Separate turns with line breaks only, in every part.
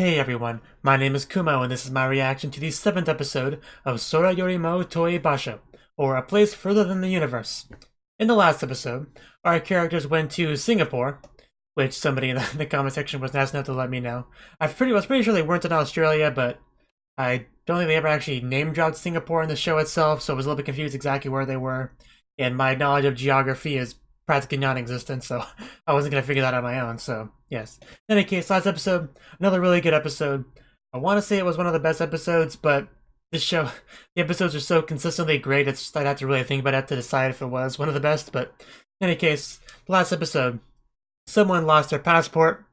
Hey everyone, my name is Kumo and this is my reaction to the 7th episode of Sora Yorimo Toei Basho, or A Place Further Than the Universe. In the last episode, our characters went to Singapore, which somebody in the comment section was nice enough to let me know. I was pretty sure they weren't in Australia, but I don't think they ever actually name-dropped Singapore in the show itself, so I was a little bit confused exactly where they were, and my knowledge of geography is practically non-existent, so I wasn't going to figure that out on my own, so yes. In any case, last episode, another really good episode. I want to say it was one of the best episodes, but this show, the episodes are so consistently great, I'd have to really think about it to decide if it was one of the best, but in any case, the last episode, someone lost their passport,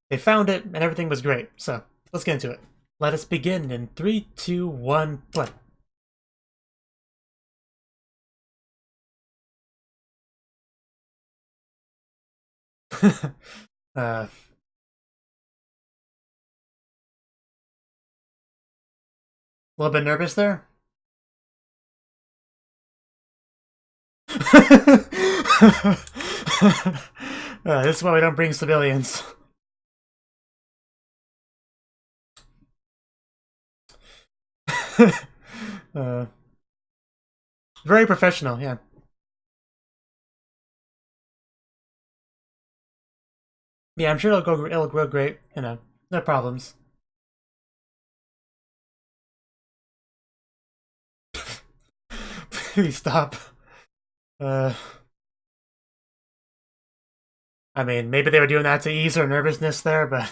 they found it, and everything was great, so let's get into it. Let us begin in 3, 2, 1, play. A little bit nervous there? This is why we don't bring civilians. uh, Very professional, yeah. Yeah, I'm sure it'll grow great, no problems. Please stop. Uh, I mean, maybe they were doing that to ease her nervousness there, but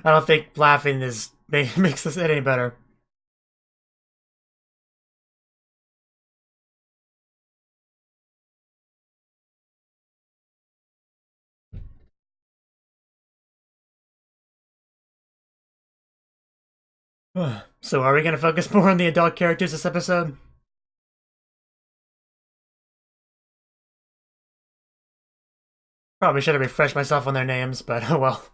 I don't think laughing makes this any better. So are we gonna focus more on the adult characters this episode? Probably should have refreshed myself on their names, but oh well.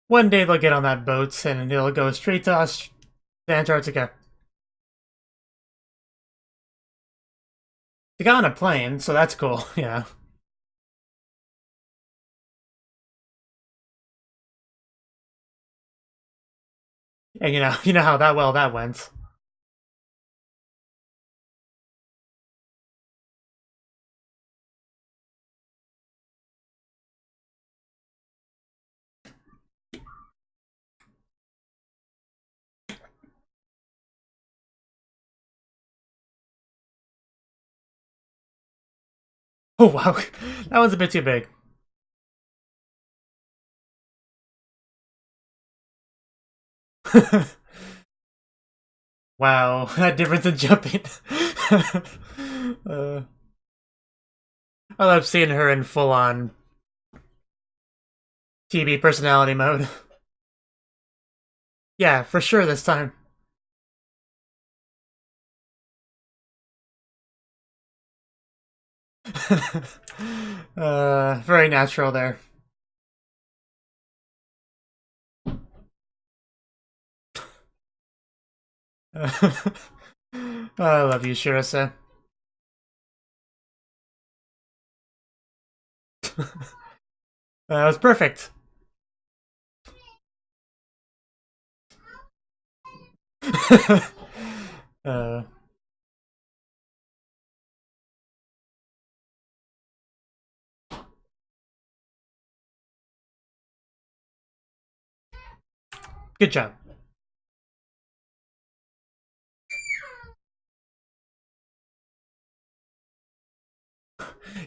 One day they'll get on that boat and they'll go straight to us, to Antarctica. They got on a plane, so that's cool, yeah. And you know how that went. Oh wow, that one's a bit too big. Wow, that difference in jumping. uh, I love seeing her in full-on TV personality mode. Yeah, for sure this time. Very natural there. I love you, Shirase. That was perfect. uh, Good job.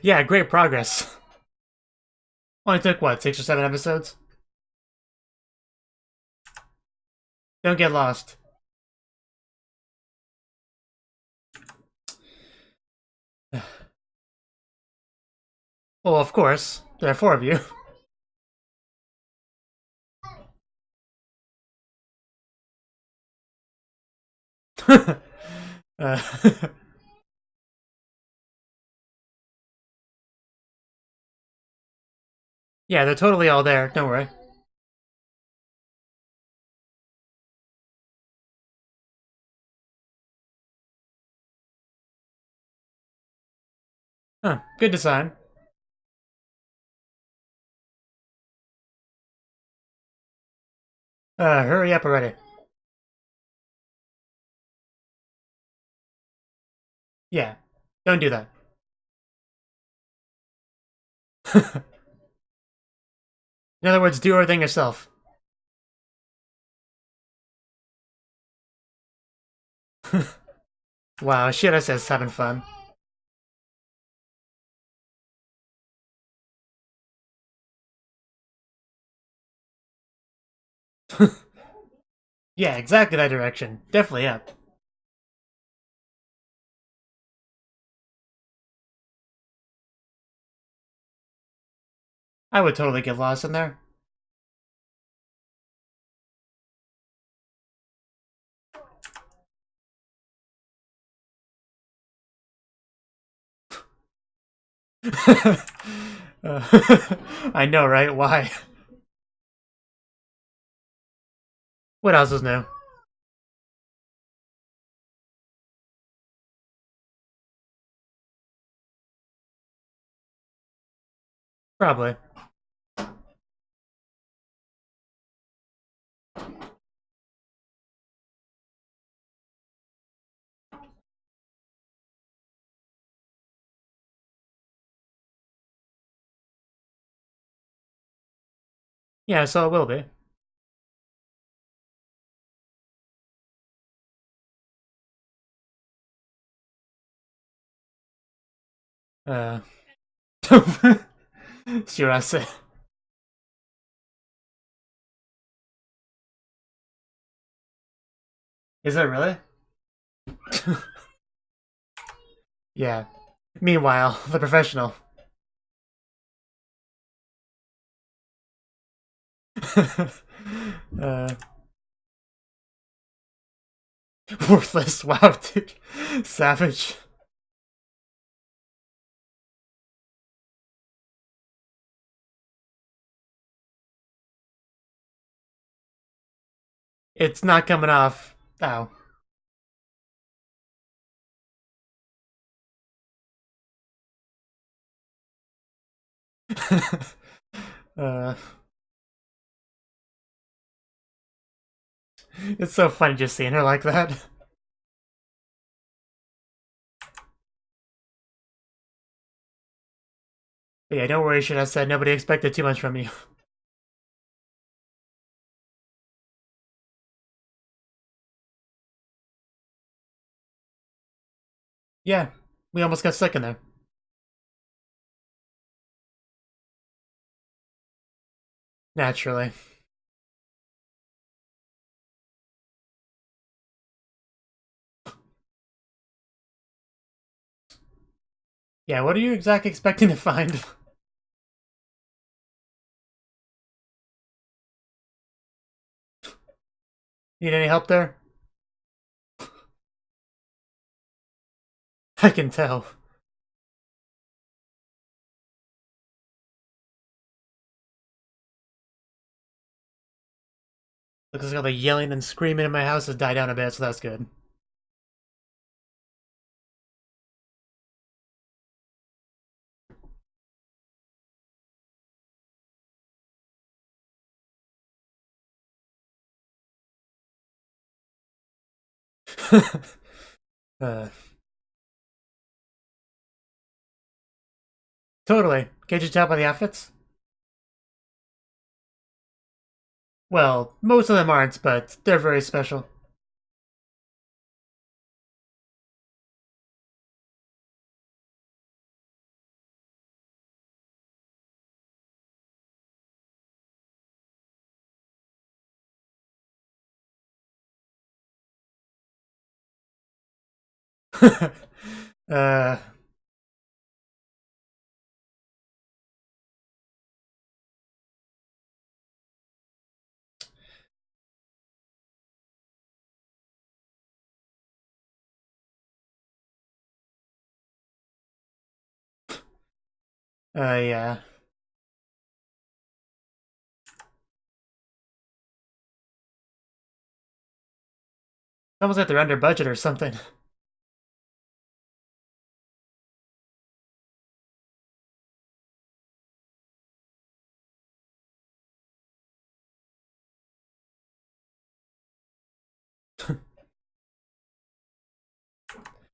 Yeah, great progress. Only took, what, 6 or 7 episodes? Don't get lost. Well, of course. There are 4 of you. uh, Yeah, they're totally all there. Don't worry. Huh, good design. Hurry up already. Yeah, don't do that. In other words, do everything yourself. Wow, Shira says having fun. Yeah, exactly that direction. Definitely up. I would totally get lost in there. I know, right? Why? What else is new? Probably. Yeah, so it will be. Uh, Shirase. Is it really? Yeah. Meanwhile, the professional. uh, Worthless. Wow, dude. Savage. It's not coming off. Oh. uh, it's so funny just seeing her like that. But yeah, don't worry, should I said nobody expected too much from you. Yeah, we almost got stuck in there. Naturally. Yeah, what are you exactly expecting to find? Need any help there? I can tell. Looks like all the yelling and screaming in my house has died down a bit, so that's good. uh, totally. Can't you tell by the outfits? Well, most of them aren't, but they're very special. uh, yeah. almost like they're under budget or something.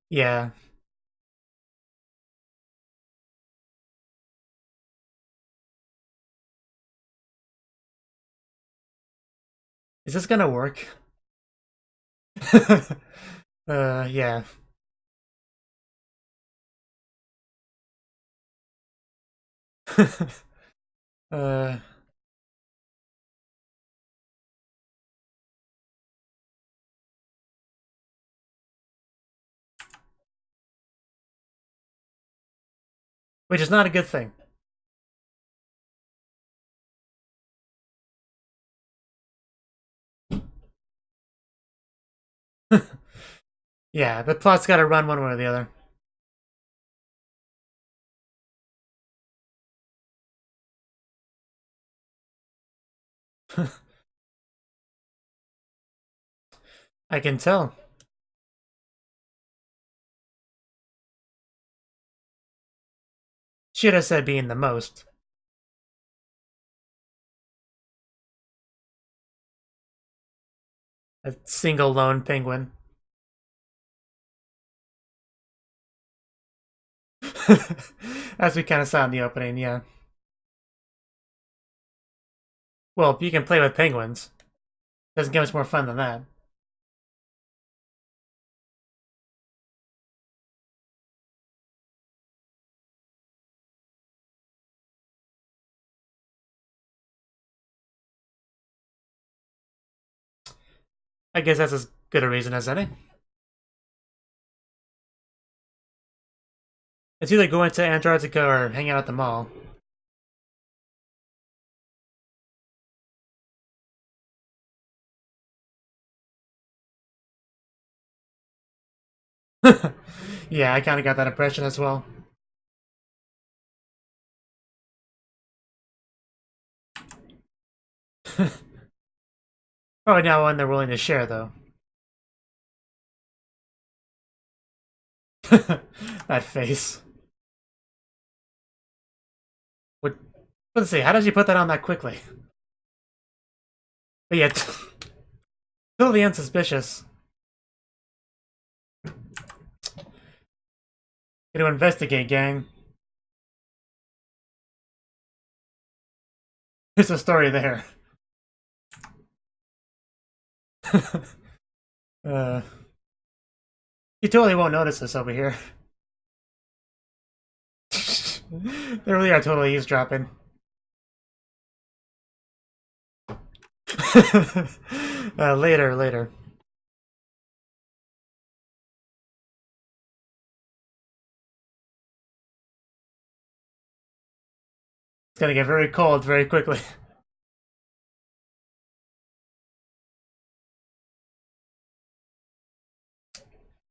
Yeah. Is this gonna work? Yeah. uh, which is not a good thing. Yeah, the plot's gotta run one way or the other. I can tell. Should have said being the most. A single lone penguin. As we kind of saw in the opening, yeah. Well, you can play with penguins. Doesn't get much more fun than that. I guess that's as good a reason as any. It's either going to Antarctica or hang out at the mall. Yeah, I kind of got that impression as well. Probably not one they're willing to share, though. That face. What? Let's see. How did you put that on that quickly? But yeah, totally unsuspicious. Gonna investigate, gang. There's a story there. You totally won't notice this over here. They really are totally eavesdropping. Later. It's gonna get very cold very quickly.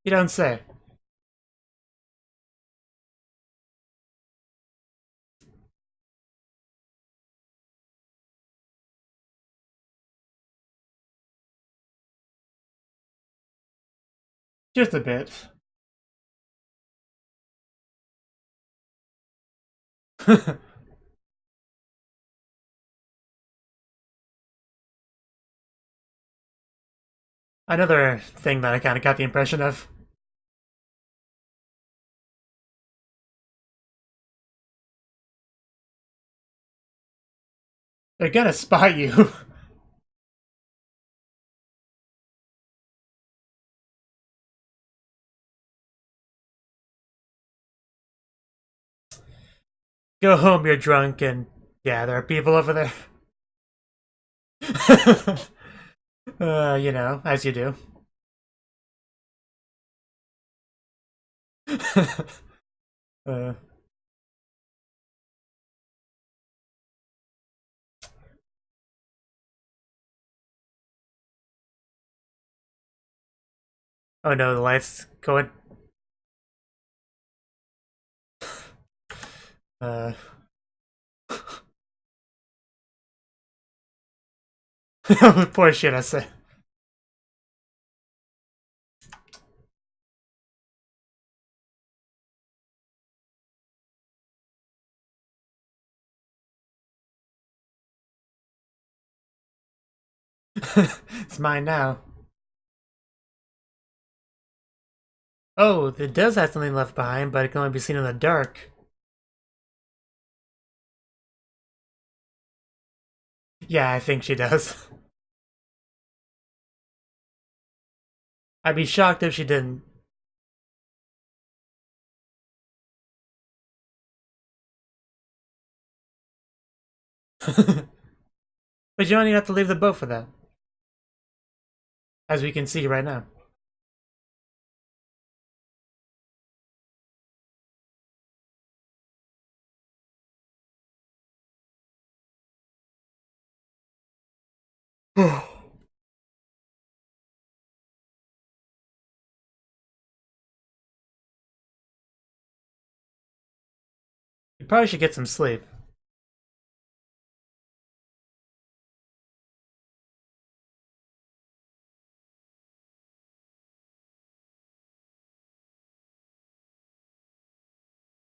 You don't say. Just a bit. Another thing that I kind of got the impression of. They're gonna spot you. Go home, you're drunk, and yeah, there are people over there. You know, as you do. uh, oh no, the light's going. Uh, poor shit, I say. It's mine now. Oh, it does have something left behind, but it can only be seen in the dark. Yeah, I think she does. I'd be shocked if she didn't. But you don't even have to leave the boat for that. As we can see right now. You probably should get some sleep.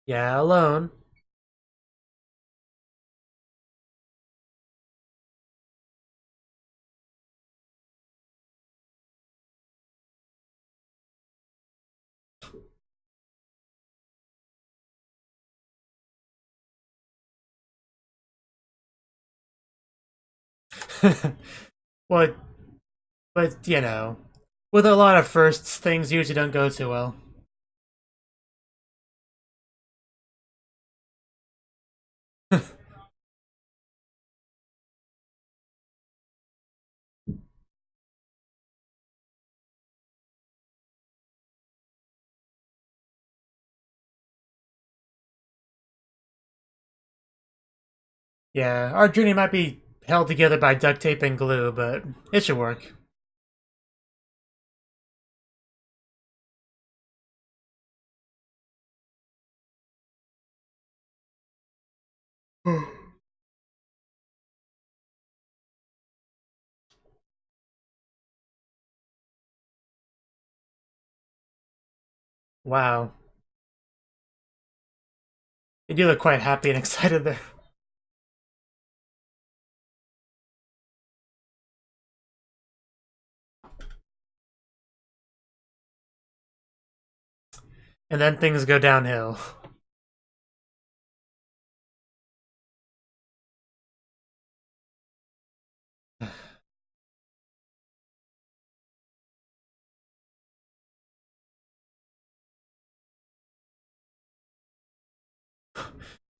Yeah, alone. Well, but, you know, with a lot of firsts, things usually don't go too well. Yeah, our journey might be held together by duct tape and glue, but it should work. Wow. You do look quite happy and excited there. And then things go downhill.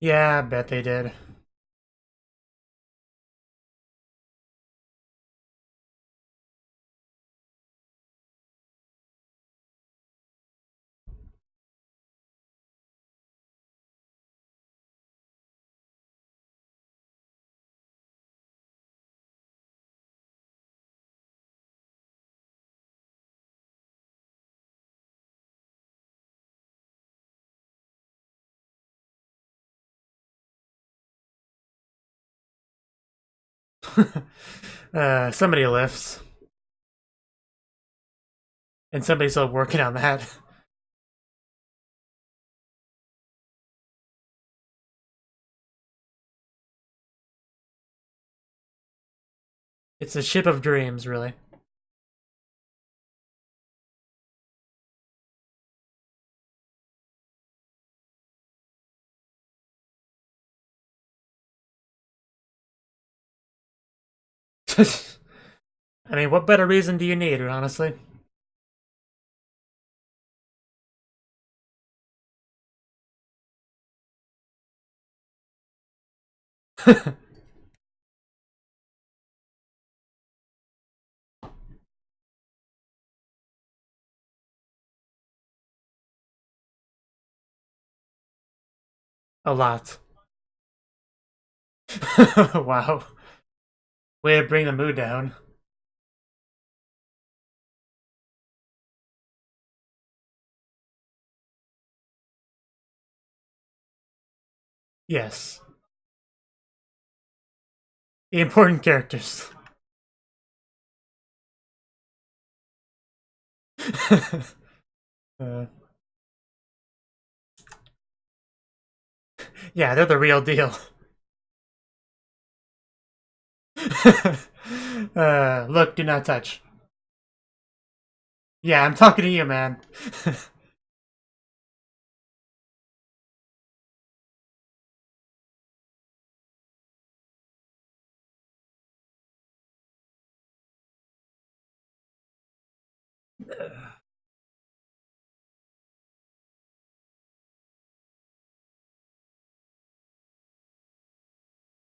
Yeah, I bet they did. Somebody lifts. And somebody's still working on that. It's a ship of dreams, really. I mean, what better reason do you need, honestly? A lot. Wow. Way to bring the mood down. Yes. The important characters. uh, yeah, they're the real deal. Look, do not touch. Yeah, I'm talking to you, man.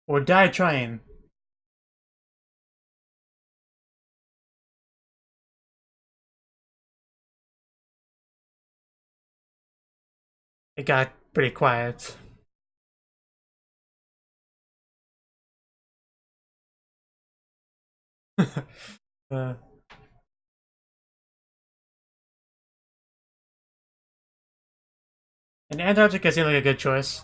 Or die trying. It got pretty quiet. uh, and Antarctica seemed like a good choice.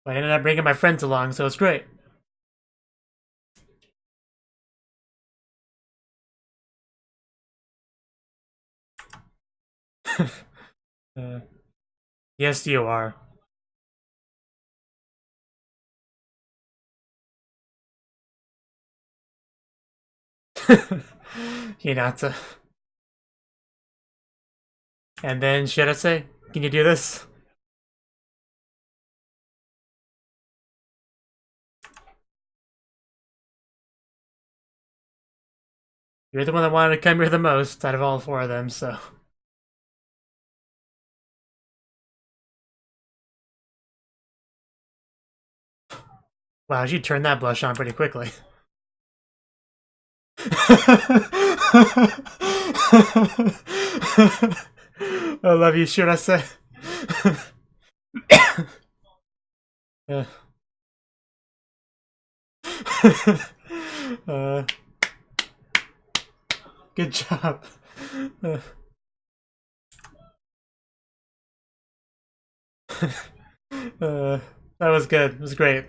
But I ended up bringing my friends along, so it's great. uh, yes, you are. Hinata. And then, should I say, can you do this? You're the one that wanted to come here the most out of all four of them, so. Wow, you turned that blush on pretty quickly. I love you, should I say? Good job. That was good. It was great.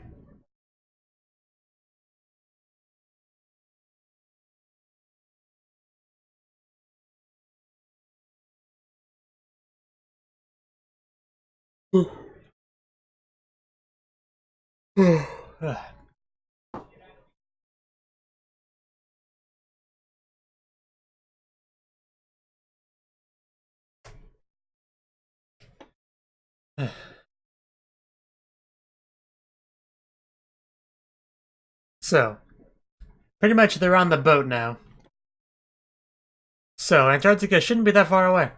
So, pretty much they're on the boat now. So, Antarctica shouldn't be that far away.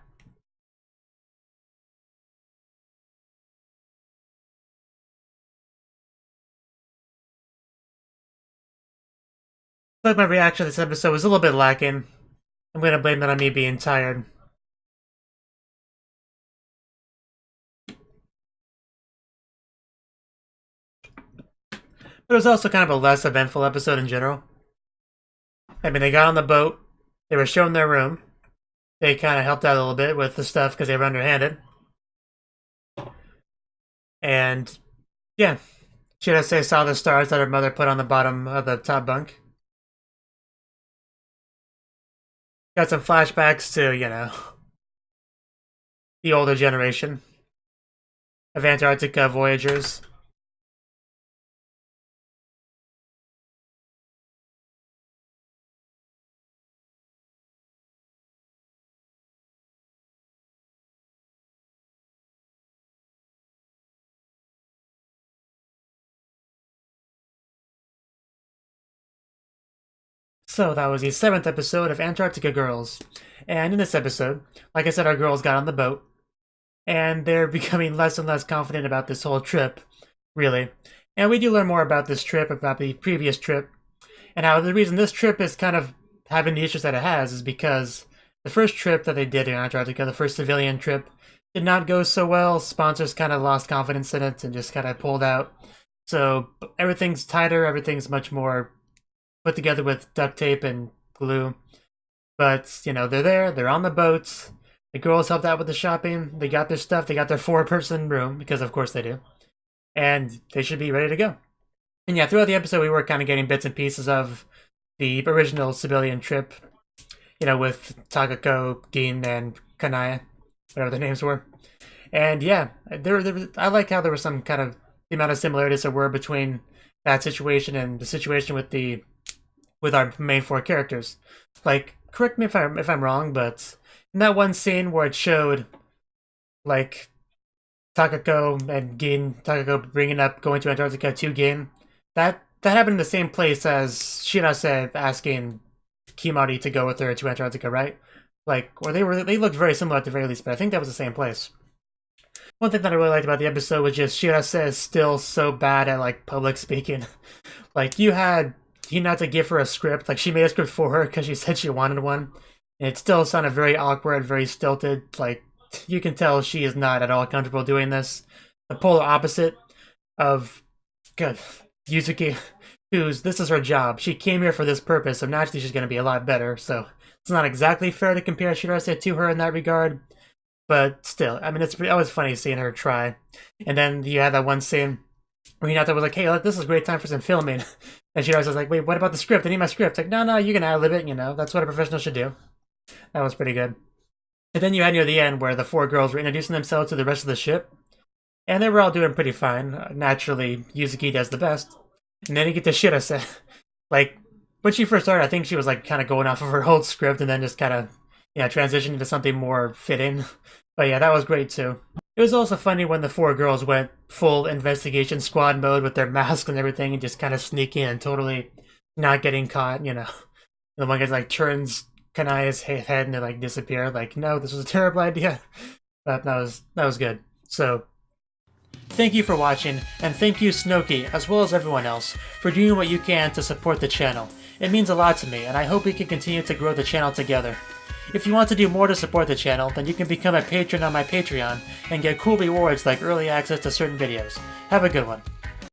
But my reaction to this episode was a little bit lacking. I'm gonna blame that on me being tired. But it was also kind of a less eventful episode in general. I mean, they got on the boat, they were shown their room, they kind of helped out a little bit with the stuff because they were underhanded. And, yeah, should I say saw the stars that her mother put on the bottom of the top bunk. Got some flashbacks to, you know, the older generation of Antarctica voyagers. So that was the 7th episode of Antarctica Girls. And in this episode, like I said, our girls got on the boat. And they're becoming less and less confident about this whole trip, really. And we do learn more about this trip, about the previous trip. And how the reason this trip is kind of having the issues that it has is because the first trip that they did in Antarctica, the first civilian trip, did not go so well. Sponsors kind of lost confidence in it and just kind of pulled out. So everything's tighter, everything's much more put together with duct tape and glue. But, you know, they're on the boats. The girls helped out with the shopping. They got their stuff. They got their 4-person room, because of course they do. And they should be ready to go. And yeah, throughout the episode, we were kind of getting bits and pieces of the original civilian trip, you know, with Takako, Gin, and Kanaya, whatever their names were. And yeah, I like how there was some kind of the amount of similarities there were between that situation and the situation with our main four characters. Like, correct me if I'm wrong, but in that one scene where it showed like Takako and Gin, Takako bringing up going to Antarctica to Gin, that happened in the same place as Shirase asking Kimari to go with her to Antarctica, right? Like, or they looked very similar at the very least, but I think that was the same place. One thing that I really liked about the episode was just Shirase is still so bad at like public speaking. Like, you had not to give her a script. Like, she made a script for her because she said she wanted one, and it still sounded very awkward, very stilted. Like, you can tell she is not at all comfortable doing this. The polar opposite of Yuzuki, this is her job. She came here for this purpose, so naturally she's going to be a lot better. So it's not exactly fair to compare Shirase to her in that regard. But still, I mean, it's always funny seeing her try. And then you had that one scene where Hinata was like, hey, this is a great time for some filming. And Shirase was like, wait, what about the script? I need my script. Like, no, you can ad-lib it, you know. That's what a professional should do. That was pretty good. And then you had near the end where the four girls were introducing themselves to the rest of the ship. And they were all doing pretty fine. Naturally, Yuzuki does the best. And then you get to Shirase. Like, when she first started, I think she was like kind of going off of her old script and then just kind of, transitioned into something more fitting. But yeah, that was great too. It was also funny when the four girls went full investigation squad mode with their masks and everything and just kind of sneak in, totally not getting caught, you know. The one guy like turns Kanaya's head and they like disappear. Like, no, this was a terrible idea. But that was good. So, thank you for watching, and thank you Cnouki, as well as everyone else, for doing what you can to support the channel. It means a lot to me, and I hope we can continue to grow the channel together. If you want to do more to support the channel, then you can become a patron on my Patreon and get cool rewards like early access to certain videos. Have a good one.